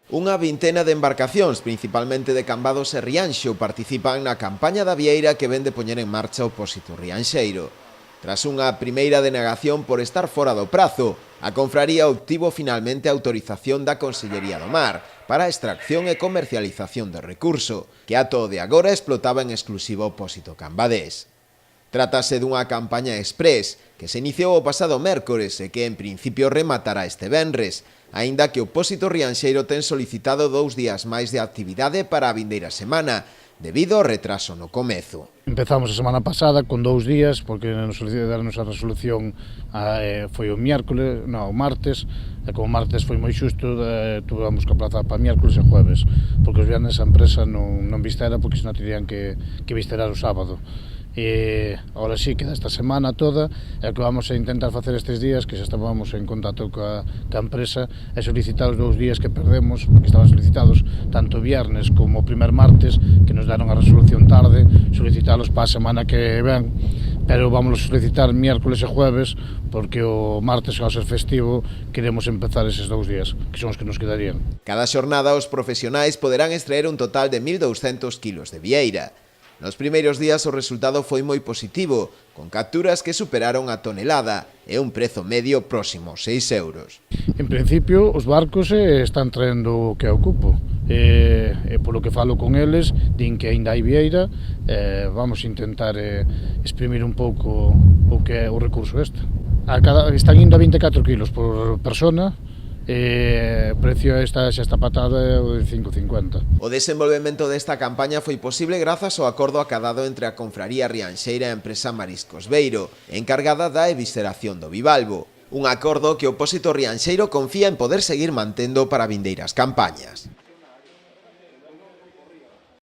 Unha vintena de embarcacións, principalmente de Cambados e Rianxo, participan na campaña da Vieira que vén de poñer en marcha o Pósito Rianxeiro. Tras unha primeira denegación por estar fora do prazo, a confraría obtivo finalmente a autorización da Consellería do Mar para a extracción e comercialización do recurso, que ata o de agora explotaba en exclusivo o Pósito Cambadés. Trátase dunha campaña exprés que se iniciou o pasado mércores e que en principio rematará este venres, aínda que o Pósito Rianxeiro ten solicitado 2 días máis de actividade para a vindeira semana, debido ao retraso no comezo. Empezamos a semana pasada con 2 días, porque nos solicitaron a resolución foi o martes, e como martes foi moi xusto, tuvamos que aplazar para miércoles e jueves, porque os viernes a empresa non vistera, porque senón terían que visterar o sábado. E agora sí, queda esta semana toda, e o que vamos a intentar facer estes días, que xa estábamos en contacto ca empresa, é solicitar os 2 días que perdemos, porque estaban solicitados tanto viernes como o primer martes, que nos deron a resolución tarde, solicitalos para a semana que ven, pero vamos a solicitar miércoles e jueves, porque o martes, ao ser festivo, queremos empezar eses 2 días, que son os que nos quedarían. Cada xornada os profesionais poderán extraer un total de 1.200 kilos de vieira. Nos primeiros días o resultado foi moi positivo, con capturas que superaron a tonelada e un prezo medio próximo aos 6 euros. En principio, os barcos están traendo o que é o cupo, e polo que falo con eles, din que aínda hai vieira, vamos a intentar exprimir un pouco o que é o recurso este. Están indo a 24 kilos por persona, e o precio xa está patada o de 5,50. O desenvolvemento desta campaña foi posible grazas ao acordo acadado entre a Confraría Rianxeira e a empresa Mariscos Beiro, encargada da evisceración do bivalvo. Un acordo que o Pósito Rianxeiro confía en poder seguir mantendo para vindeiras campañas.